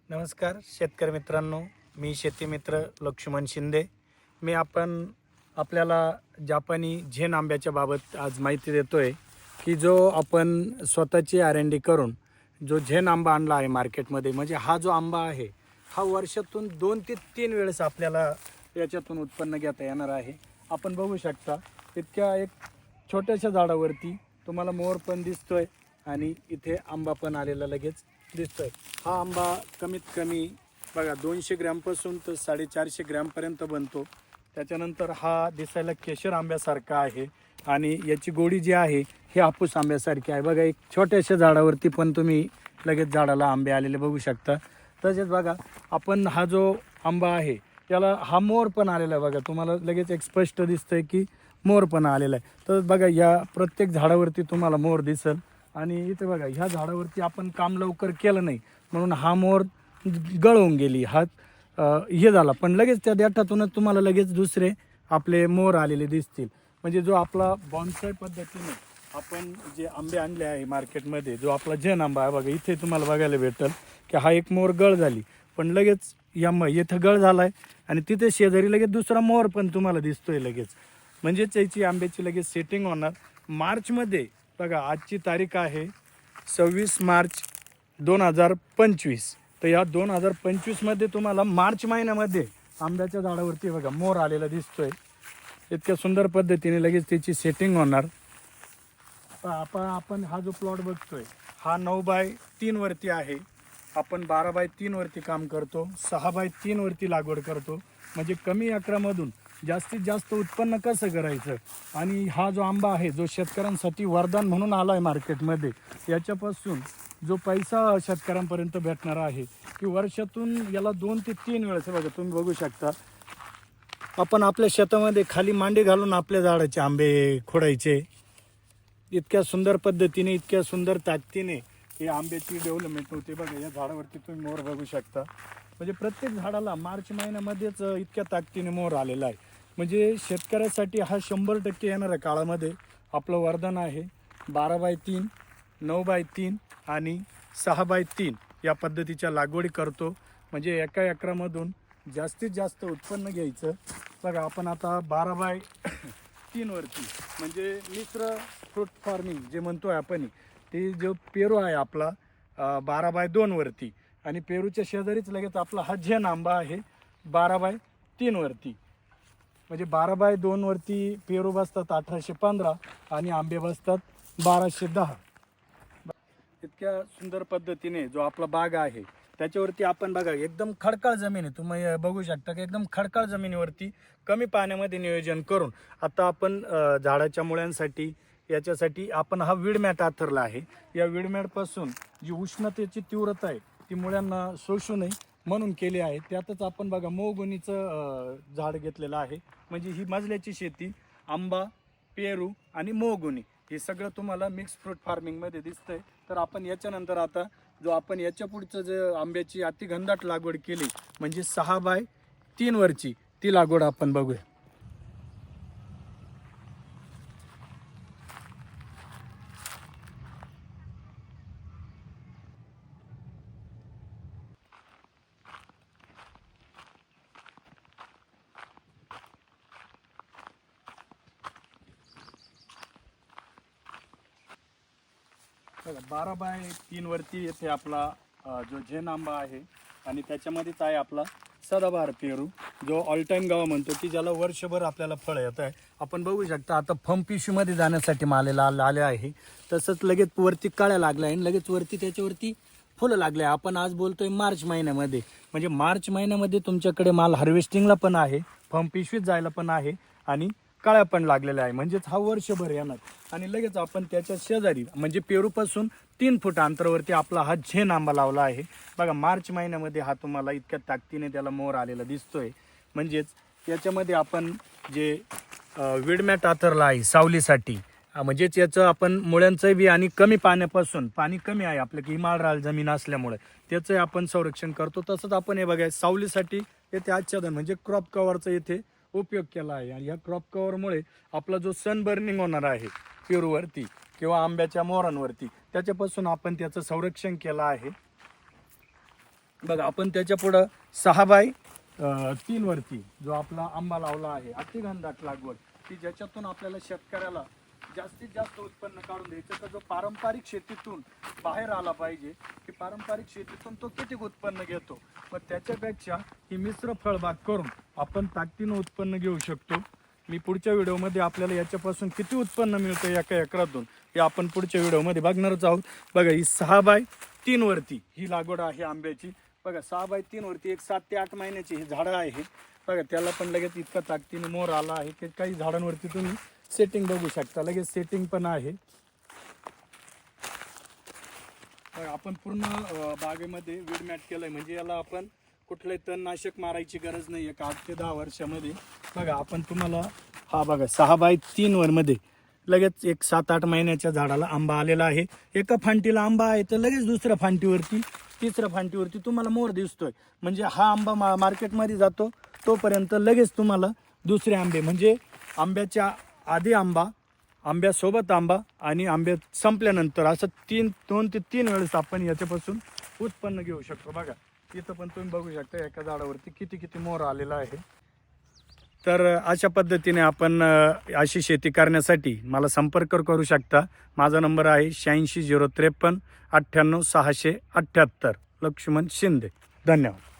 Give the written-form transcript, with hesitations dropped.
नमस्कार शेतकरी मित्रांनो, मी शेतीमित्र लक्ष्मण शिंदे. मी आपल्याला जापानी झेन आंब्याच्या बाबत आज माहिती देतोय की जो आपण स्वतःची R&D करून जो झेन आंबा आणला आहे मार्केटमध्ये. म्हणजे हा जो आंबा आहे हा वर्षातून 2 ते 3 वेळेस आपल्याला याच्यातून उत्पन्न घेता येणार आहे. आपण बघू शकता इतक्या एक छोट्याशा झाडावरती तुम्हाला मोर पण दिसतोय आणि इथे आंबा पण आलेला लगेच दिसतोय. हा आंबा कमीत कमी बघा 200 ग्रॅमपासून तर 450 ग्रॅमपर्यंत बनतो. त्याच्यानंतर हा दिसायला केशर आंब्यासारखा आहे आणि याची गोडी जी आहे ही हापूस आंब्यासारखी आहे. बघा एक छोट्याशा झाडावरती पण तुम्ही लगेच झाडाला आंबे आलेले बघू शकता. तसेच बघा आपण हा जो आंबा आहे त्याला हा मोर पण आलेला आहे. बघा तुम्हाला लगेच एक स्पष्ट दिसतंय की मोर पण आलेला आहे. तर बघा या प्रत्येक झाडावरती तुम्हाला मोर दिसेल. आणि इथे बघा ह्या झाडावरती आपण काम लवकर केलं नाही म्हणून हा मोर गळून गेली, हा हे झाला. पण लगेच त्या देठातूनच तुम्हाला लगेच दुसरे आपले मोर आलेले दिसतील. म्हणजे जो आपला बॉन्साय पद्धतीने आपण जे आंबे आणले आहे मार्केटमध्ये, जो आपला झेन आंबा आहे बघा इथे तुम्हाला बघायला भेटेल की हा एक मोर गळ झाली, पण लगेच इथं गळ झाला आहे आणि तिथे शेजारी लगेच दुसरा मोर पण तुम्हाला दिसतोय लगेच. म्हणजे त्याची आंब्याची लगेच सेटिंग होणार मार्चमध्ये. बघा आजची तारीख आहे 26 मार्च 2025. तर या 2025मध्ये तुम्हाला मार्च महिन्यामध्ये आंब्याच्या झाडावरती बघा मोर आलेला दिसतोय. इतक्या सुंदर पद्धतीने लगेच त्याची सेटिंग होणार. आपण हा जो प्लॉट बघतोय हा 9x3 वरती आहे. आपण 12x3 वरती काम करतो, 6x3 वरती लागवड करतो. म्हणजे कमी एकरामधून जास्तीत जास्त उत्पन्न कसं करायचं. आणि हा जो आंबा आहे जो शेतकऱ्यांसाठी वरदान म्हणून आला आहे मार्केटमध्ये, याच्यापासून जो पैसा शेतकऱ्यांपर्यंत भेटणार आहे की वर्षातून याला 2 ते 3 वेळेस बघा तुम्ही बघू शकता. आपण आपल्या शेतामध्ये खाली मांडी घालून आपल्या झाडाचे आंबे खोडायचे. इतक्या सुंदर पद्धतीने इतक्या सुंदर ताकदीने हे आंब्याची डेव्हलपमेंट होते. बघा या झाडावरती तुम्ही मोर बघू शकता. म्हणजे प्रत्येक झाडाला मार्च महिन्यामध्येच इतक्या ताकदीने मोर आलेला आहे. म्हणजे शेतकऱ्यासाठी हा 100% येणाऱ्या काळामध्ये आपलं वरदान आहे. 12x3, 9x3 आणि 6x3 या पद्धतीच्या लागवडी करतो. म्हणजे एका एकरामधून जास्तीत जास्त उत्पन्न घ्यायचं. बघा आपण आता 12x3 वरती म्हणजे मिश्र फ्रूट फार्मिंग जे म्हणतोय आपण, ते जो पेरू आहे आपला 12x2 वरती आणि पेरूच्या शेजारीच लगेच आपला हा झेन आंबा आहे 12x3 वरती. म्हणजे 12x2 वरती पेरू बसतात 1815 आणि आंबे बसतात 1210. इतक्या सुंदर पद्धतीने जो आपला बाग आहे त्याच्यावरती आपण बघा एकदम खडकाळ जमीन आहे. तुम्ही बघू शकता की एकदम खडकाळ जमिनीवरती कमी पाण्यामध्ये नियोजन करून आता आपण झाडाच्या मुळ्यांसाठी याच्यासाठी आपण हा वीड मॅट आथरला आहे. या वीड मॅटपासून जी उष्णतेची तीव्रता आहे ती मुळ्यांना शोषू नये म्हणून केली आहे. त्यातच आपण बघा मोहगुनीचं झाड घेतलेलं आहे. म्हणजे ही मजल्याची शेती, आंबा, पेरू आणि मोहगुनी हे सगळं तुम्हाला मिक्स फ्रूट फार्मिंगमध्ये दिसतंय. तर आपण याच्यानंतर आता जो आपण याच्या पुढचं जे आंब्याची अतिघनदाट लागवड केली म्हणजे 6x3 वरची ती लागवड आपण बघूया. बघा 12x3 वरती येथे आपला जो झेन आंबा आहे आणि त्याच्यामध्येच आहे आपला सदाबहार पेरू जो ऑल टाइम गावा म्हणतो की ज्याला वर्षभर आपल्याला फळ येत आहे. आपण बघू शकता आता फम पिशवीमध्ये जाण्यासाठी मालेला आले आहे. तसंच लगेच वरती कळ्या लागल्या आहे, लगेच वरती त्याच्यावरती फुलं लागले. आपण आज बोलतोय मार्च महिन्यामध्ये. म्हणजे मार्च महिन्यामध्ये तुमच्याकडे माल हार्वेस्टिंगला पण आहे, फम पिशवीत जायला पण आहे आणि कळ्या पण लागलेल्या आहे. म्हणजेच हा वर्षभर येणार. आणि लगेच आपण त्याच्या शेजारी म्हणजे पेरूपासून 3 फूट अंतरावरती आपला हा झेन आंबा लावला आहे. बघा मार्च महिन्यामध्ये हा तुम्हाला इतक्या ताकदीने त्याला मोर आलेला दिसतोय. म्हणजेच याच्यामध्ये आपण जे विडमॅट आथरला आहे सावलीसाठी, म्हणजेच याचं आपण मुळ्यांचं बी आणि कमी पाण्यापासून, पाणी कमी आहे आपलं की हिमालय जमीन असल्यामुळे त्याचं आपण संरक्षण करतो. तसंच आपण हे बघा सावलीसाठी येथे आच्छादन म्हणजे क्रॉप कव्हरचा येथे उपयोग केला आहे. आणि या क्रॉप कव्हरमुळे आपला जो सन बर्निंग होणार आहे पेरूवरती किंवा आंब्याच्या मोरांवरती त्याच्यापासून आपण त्याचं संरक्षण केलं आहे. बघा आपण त्याच्या पुढं 6x3 वरती जो आपला आंबा लावला आहे अतिघनदाट लागवड की ज्याच्यातून आपल्याला शेतकऱ्याला जास्तीत जास्त उत्पन्न काढून द्यायचं. तर जो पारंपरिक शेतीतून बाहेर आला पाहिजे की पारंपरिक शेतीतून तो किती उत्पन्न घेतो, मग त्याच्यापेक्षा ही मिश्र फळबाग करून आपण ताकदीनं उत्पन्न घेऊ शकतो. मी पुढच्या व्हिडिओमध्ये आपल्याला याच्यापासून किती उत्पन्न मिळतं एका एकरातून हे आपण पुढच्या व्हिडिओमध्ये बघणारच आहोत. बघा ही 6x3 वरती ही लागवड आहे आंब्याची. बघा 6x3 वरती एक 7 ते 8 महिन्याची ही झाडं आहे. बघा त्याला पण लगेच इतका ताकदीने मोर आला आहे की काही झाडांवरती तुम्ही सेटिंग बघू शकता, लगेच सेटिंग पण आहे. बघा आपण पूर्ण बागेमध्ये वीड मॅट केलंय म्हणजे याला आपण कुठलंही तणनाशक मारायची गरज नाही आहे 8 ते 10 वर्षामध्ये. बघा आपण तुम्हाला हा बघा 6x3 मध्ये लगेच एक 7-8 महिन्याच्या झाडाला आंबा आलेला आहे. एका फांटीला आंबा आहे तर लगेच दुसऱ्या फांटीवरती तिसऱ्या फांटीवरती तुम्हाला मोर दिसतोय. म्हणजे हा आंबा मार्केटमध्ये जातो तोपर्यंत लगेच तुम्हाला दुसरे आंबे म्हणजे आंब्याच्या आधी आंबा, आंब्यासोबत आंबा आणि आंब्या संपल्यानंतर असं 2 ते 3 वेळेस आपण याच्यापासून उत्पन्न घेऊ शकतो. बघा इथं पण तुम्ही बघू शकता एका झाडावरती किती मोर आलेला आहे. तर अशा पद्धतीने आपण अशी शेती करण्यासाठी मला संपर्क करू शकता. माझा नंबर आहे 86 053 98 678. लक्ष्मण शिंदे. धन्यवाद.